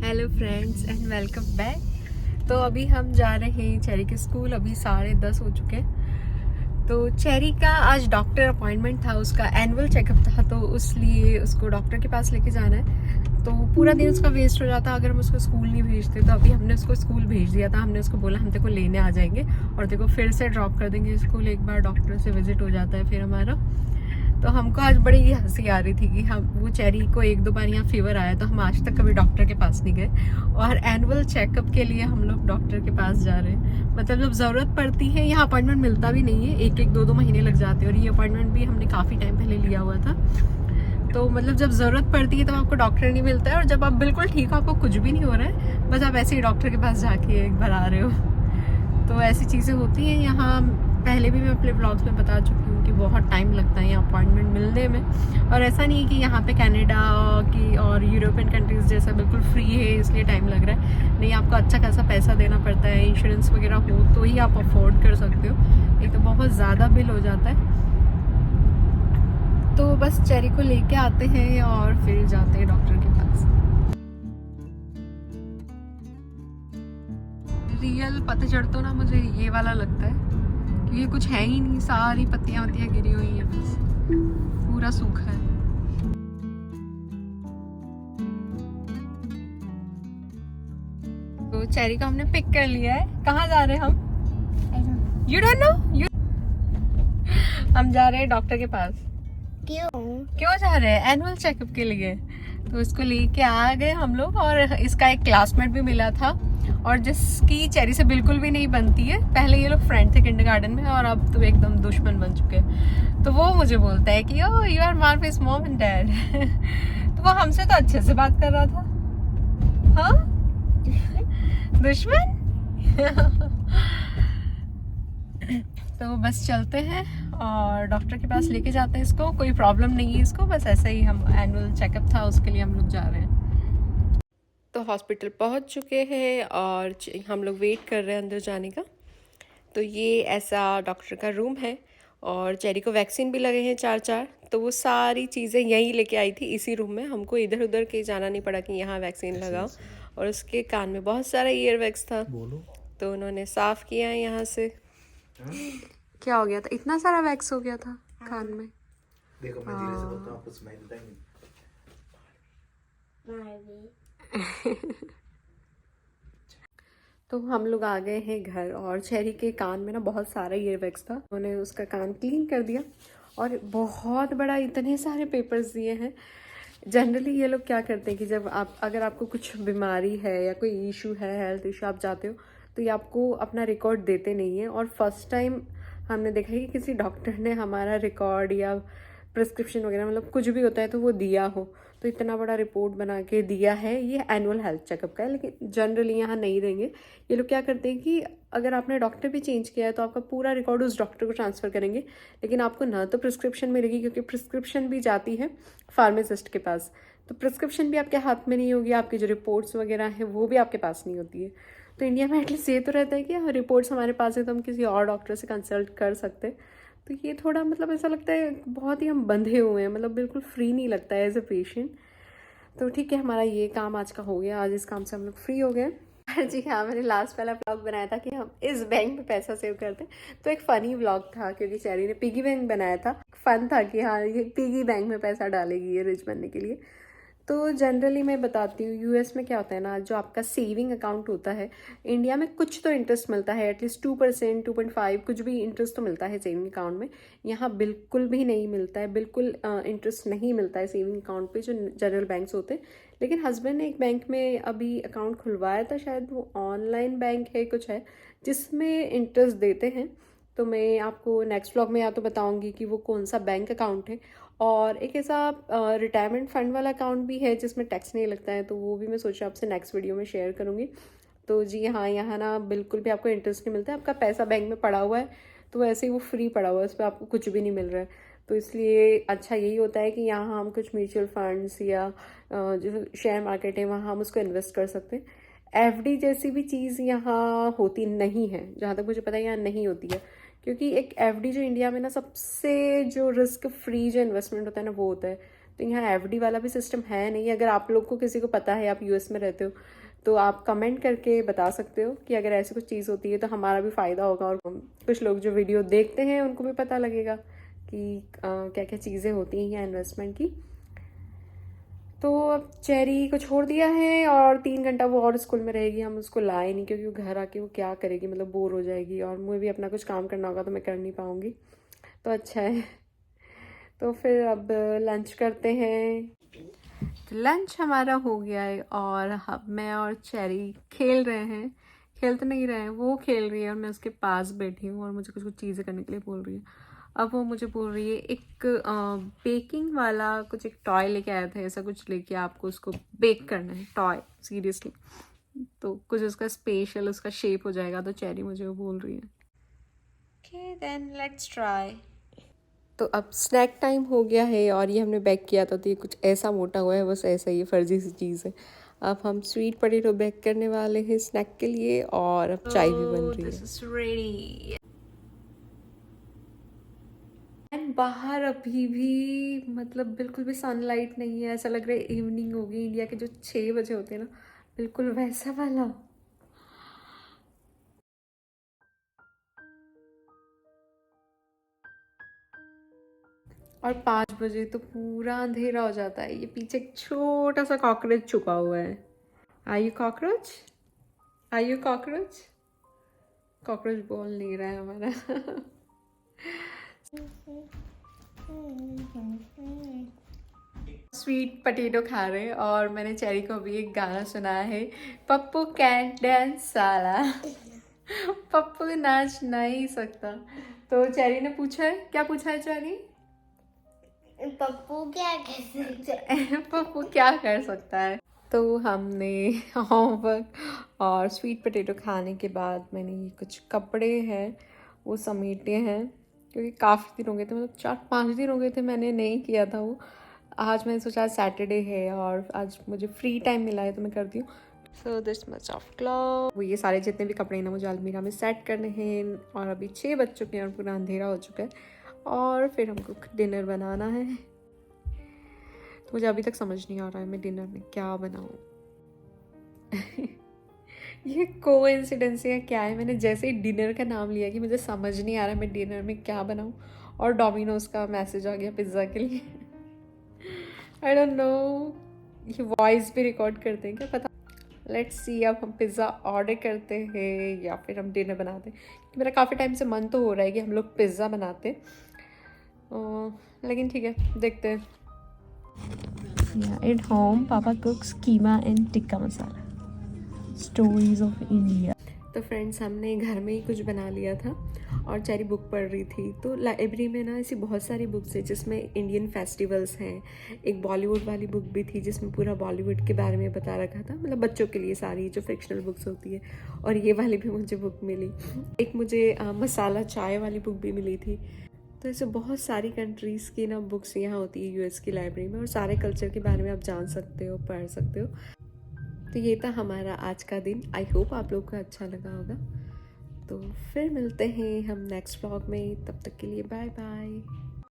Hello friends and welcome back. तो अभी हम जा रहे हैं चेरी के स्कूल। अभी 10:30 हो चुके हैं। तो चेरी का आज डॉक्टर अपॉइंटमेंट था, उसका एनुअल चेकअप था, तो इसलिए उसको डॉक्टर के पास लेके जाना है। तो पूरा दिन उसका वेस्ट हो जाता अगर हम उसको स्कूल नहीं भेजते। तो अभी हमने उसको स्कूल भेज दिया था। हमने उसको बोला हम तेरे को लेने आ जाएंगे और देखो फिर से ड्रॉप कर देंगे स्कूल। एक बार डॉक्टर से विजिट हो जाता है फिर हमारा। तो हमको आज बड़ी ही हंसी आ रही थी कि हम वो चेरी को 1-2 बार यहाँ फीवर आया, तो हम आज तक कभी डॉक्टर के पास नहीं गए और एनुअल चेकअप के लिए हम लोग डॉक्टर के पास जा रहे हैं। मतलब जब ज़रूरत पड़ती है, यहाँ अपॉइंटमेंट मिलता भी नहीं है, 1-2 महीने लग जाते हैं और ये अपॉइंटमेंट भी हमने काफ़ी टाइम पहले लिया हुआ था। तो मतलब जब ज़रूरत पड़ती है तब आपको डॉक्टर नहीं मिलता है, और जब आप बिल्कुल ठीक हो, आपको कुछ भी नहीं हो रहा है, बस आप ऐसे ही डॉक्टर के पास जाके एक बार आ रहे हो। तो ऐसी चीज़ें होती हैं यहाँ। पहले भी मैं अपने ब्लॉग्स में बता चुकी हूँ कि बहुत टाइम लगता है यहाँ अपॉइंटमेंट मिलने में। और ऐसा नहीं है कि यहाँ पे कनाडा की और यूरोपियन कंट्रीज़ जैसा बिल्कुल फ्री है इसलिए टाइम लग रहा है। नहीं, आपको अच्छा खासा पैसा देना पड़ता है, इंश्योरेंस वगैरह हो तो ही आप अफोर्ड कर सकते हो, एक तो बहुत ज़्यादा बिल हो जाता है। तो बस चेरी को लेके आते हैं और फिर जाते हैं डॉक्टर के पास। रियल पतझड़ तो ना मुझे ये वाला लगता है, क्योंकि कुछ है ही नहीं, सारी पत्तियां गिरी हुई हैं, बस पूरा सूखा है। तो चेरी को हमने पिक कर लिया है। कहाँ जा रहे हैं हम? You don't know? हम जा रहे हैं डॉक्टर के पास। क्यों जा रहे हैं? एनुअल चेकअप के लिए। तो इसको लेके आ गए हम लोग, और इसका एक क्लासमेट भी मिला था और जिसकी चेरी से बिल्कुल भी नहीं बनती है। पहले ये लोग फ्रेंड थे किंडरगार्टन में और अब तो एकदम दुश्मन बन चुके हैं। तो वो मुझे बोलता है कि oh you are marvellous mom and dad. तो वो हमसे तो अच्छे से बात कर रहा था। हाँ, दुश्मन। तो बस चलते हैं और डॉक्टर के पास लेके जाते हैं इसको। कोई प्रॉब्लम नहीं है इसको, बस ऐसे ही हम एनुअल चेकअप था उसके लिए हम लोग जा रहे हैं। तो हॉस्पिटल पहुंच चुके हैं और हम लोग वेट कर रहे हैं अंदर जाने का। तो ये ऐसा डॉक्टर का रूम है और चेरी को वैक्सीन भी लगे हैं 4-4। तो वो सारी चीज़ें यहीं लेके आई थी इसी रूम में। हमको इधर उधर कहीं जाना नहीं पड़ा कि यहाँ वैक्सीन लगाओ। और उसके कान में बहुत सारा ईयर वैक्स था, तो उन्होंने साफ़ किया है यहाँ से। क्या हो गया था? इतना सारा वैक्स हो गया था कान में। देखो मैं धीरे से बोलता हूँ, आपको सुनाई देता है नहीं? तो हम लोग आ गए हैं घर और चेरी के कान में ना बहुत सारा ईयरवैक्स था। उन्होंने उसका कान क्लीन कर दिया और बहुत बड़ा इतने सारे पेपर्स दिए हैं। जनरली ये लोग क्या करते हैं कि जब अगर आपको कुछ बीमारी है या कोई इशू है, हेल्थ इशू, आप जाते हो तो ये आपको अपना रिकॉर्ड देते नहीं है। और फर्स्ट टाइम हमने देखा कि किसी डॉक्टर ने हमारा रिकॉर्ड या प्रिस्क्रिप्शन वगैरह, मतलब कुछ भी होता है तो वो दिया हो। तो इतना बड़ा रिपोर्ट बना के दिया है। ये एनुअल हेल्थ चेकअप का है, लेकिन जनरली यहाँ नहीं देंगे। ये लोग क्या करते हैं कि अगर आपने डॉक्टर भी चेंज किया है तो आपका पूरा रिकॉर्ड उस डॉक्टर को ट्रांसफ़र करेंगे, लेकिन आपको ना तो प्रिस्क्रिप्शन मिलेगी, क्योंकि प्रिस्क्रिप्शन भी जाती है फार्मासिस्ट के पास। तो प्रिस्क्रिप्शन भी आपके हाथ में नहीं होगी, आपकी जो रिपोर्ट्स वगैरह हैं वो भी आपके पास नहीं होती है। तो इंडिया में एटलीस्ट ये तो रहता है कि रिपोर्ट्स हमारे पास है तो हम किसी और डॉक्टर से कंसल्ट कर सकते हैं। तो ये थोड़ा मतलब ऐसा लगता है बहुत ही हम बंधे हुए हैं, मतलब बिल्कुल फ्री नहीं लगता है एज ए पेशेंट। तो ठीक है, हमारा ये काम आज का हो गया। आज इस काम से हम लोग फ्री हो गए। जी हाँ, मैंने लास्ट वाला व्लॉग बनाया था कि हम इस बैंक में पैसा सेव करते हैं, तो एक फ़नी व्लॉग था क्योंकि चेरी ने पिगी बैंक बनाया था। फन था कि हाँ ये पिगी बैंक में पैसा डालेगी ये रिच बनने के लिए। तो जनरली मैं बताती हूँ, यूएस में क्या होता है ना, जो आपका सेविंग अकाउंट होता है, इंडिया में कुछ तो इंटरेस्ट मिलता है, एटलीस्ट 2%, 2.5 कुछ भी इंटरेस्ट तो मिलता है सेविंग अकाउंट में। यहाँ बिल्कुल भी नहीं मिलता है, बिल्कुल इंटरेस्ट नहीं मिलता है सेविंग अकाउंट पे जो जनरल बैंक्स होते हैं। लेकिन हस्बैंड ने एक बैंक में अभी अकाउंट खुलवाया था, शायद वो ऑनलाइन बैंक है कुछ है, जिसमें इंटरेस्ट देते हैं। तो मैं आपको नेक्स्ट व्लॉग में या तो बताऊंगी कि वो कौन सा बैंक अकाउंट है। और एक ऐसा रिटायरमेंट फ़ंड वाला अकाउंट भी है जिसमें टैक्स नहीं लगता है, तो वो भी मैं सोचा आपसे नेक्स्ट वीडियो में शेयर करूँगी। तो जी हाँ, यहाँ ना बिल्कुल भी आपको इंटरेस्ट नहीं मिलता है। आपका पैसा बैंक में पड़ा हुआ है तो वैसे ही वो फ्री पड़ा हुआ है, उस पर आपको कुछ भी नहीं मिल रहा है। तो इसलिए अच्छा यही होता है कि यहाँ हम कुछ म्यूचुअल फंड्स या जो शेयर मार्केट है वहाँ हम उसको इन्वेस्ट कर सकते हैं। एफडी जैसी भी चीज़ यहाँ होती नहीं है, जहाँ तक मुझे पता है यहाँ नहीं होती है। क्योंकि एक एफडी जो इंडिया में ना सबसे जो रिस्क फ्री जो इन्वेस्टमेंट होता है ना वो होता है। तो यहाँ एफडी वाला भी सिस्टम है नहीं। अगर आप लोग को किसी को पता है, आप यूएस में रहते हो, तो आप कमेंट करके बता सकते हो कि अगर ऐसी कुछ चीज़ होती है तो हमारा भी फ़ायदा होगा, और कुछ लोग जो वीडियो देखते हैं उनको भी पता लगेगा कि क्या क्या चीज़ें होती हैं यहाँ इन्वेस्टमेंट की। तो अब चेरी को छोड़ दिया है और 3 घंटा वो और स्कूल में रहेगी। हम उसको लाए नहीं क्योंकि वो घर आके वो क्या करेगी, मतलब बोर हो जाएगी, और मुझे भी अपना कुछ काम करना होगा तो मैं कर नहीं पाऊँगी। तो अच्छा है। तो फिर अब लंच करते हैं। तो लंच हमारा हो गया है और अब मैं और चेरी खेल रहे हैं। खेल तो नहीं रहे हैं, वो खेल रही है और मैं उसके पास बैठी हूँ और मुझे कुछ कुछ चीज़ें करने के लिए बोल रही है। अब वो मुझे बोल रही है एक बेकिंग वाला कुछ एक टॉय लेके आया था, ऐसा कुछ लेके आपको उसको बेक करना है, टॉय सीरियसली। तो कुछ उसका स्पेशल उसका शेप हो जाएगा, तो चेरी मुझे वो बोल रही है। Okay then let's try. तो अब स्नैक टाइम हो गया है और ये हमने बेक किया था, तो ये कुछ ऐसा मोटा हुआ है, बस ऐसा ही फर्जी सी चीज़ है। अब हम स्वीट पोटैटो बेक करने वाले हैं स्नैक के लिए, और अब चाय भी बन रही है। एंड बाहर अभी भी मतलब बिल्कुल भी सनलाइट नहीं है, ऐसा लग रहा है इवनिंग होगी। इंडिया के जो 6 बजे होते हैं ना, बिल्कुल वैसा वाला। और 5 बजे तो पूरा अंधेरा हो जाता है। ये पीछे एक छोटा सा कॉकरोच छुपा हुआ है। Are you cockroach? Are you cockroach? Cockroach बोल नहीं रहा है हमारा। स्वीट पोटैटो खा रहे हैं और मैंने चेरी को अभी एक गाना सुनाया है, पप्पू कैंट डांस साला। पप्पू नाच नहीं सकता। तो चेरी ने पूछा है, क्या पूछा है चेरी? पप्पू क्या कर सकता है? पप्पू क्या कर सकता है? तो हमने होमवर्क और स्वीट पोटैटो खाने के बाद मैंने ये कुछ कपड़े हैं वो समेटे हैं, क्योंकि काफ़ी दिन हो गए थे, मतलब 4-5 दिन हो गए थे मैंने नहीं किया था वो। आज मैंने सोचा आज सैटरडे है और आज मुझे फ्री टाइम मिला है तो मैं करती हूँ। So this much of cloth, वो ये सारे जितने भी कपड़े हैं ना मुझे अलमीरा में सेट करने हैं। और अभी 6 बज चुके हैं और पूरा अंधेरा हो चुका है, और फिर हमको डिनर बनाना है। तो मुझे अभी तक समझ नहीं आ रहा है मैं डिनर में क्या बनाऊँ। ये कोइंसिडेंस है क्या है, मैंने जैसे ही डिनर का नाम लिया कि मुझे समझ नहीं आ रहा है मैं डिनर में क्या बनाऊँ, और डोमिनोज का मैसेज आ गया पिज़्ज़ा के लिए। आई डोंट नो, ये वॉइस भी रिकॉर्ड करते हैं क्या पता। लेट्स सी, अब हम पिज़्ज़ा ऑर्डर करते हैं या फिर हम डिनर बनाते हैं। मेरा काफ़ी टाइम से मन तो हो रहा है कि हम लोग पिज़्ज़ा बनाते, लेकिन ठीक है देखते हैं। At home, Papa cooks keema and tikka masala. Stories of India. तो फ्रेंड्स हमने घर में ही कुछ बना लिया था और चेरी बुक पढ़ रही थी। तो लाइब्रेरी में ना ऐसी बहुत सारी बुक्स है जिसमें इंडियन फेस्टिवल्स हैं। एक बॉलीवुड वाली बुक भी थी जिसमें पूरा बॉलीवुड के बारे में बता रखा था, मतलब बच्चों के लिए सारी जो फिक्शनल बुक्स होती है। और ये वाली भी मुझे बुक मिली। एक मुझे मसाला चाय वाली बुक भी मिली थी। तो ऐसे बहुत सारी कंट्रीज़ की ना बुक्स यहाँ होती है यूएस की लाइब्रेरी में, और सारे कल्चर के बारे में आप जान सकते हो, पढ़ सकते हो। तो ये था हमारा आज का दिन। आई होप आप लोग को अच्छा लगा होगा। तो फिर मिलते हैं हम नेक्स्ट व्लॉग में, तब तक के लिए बाय बाय।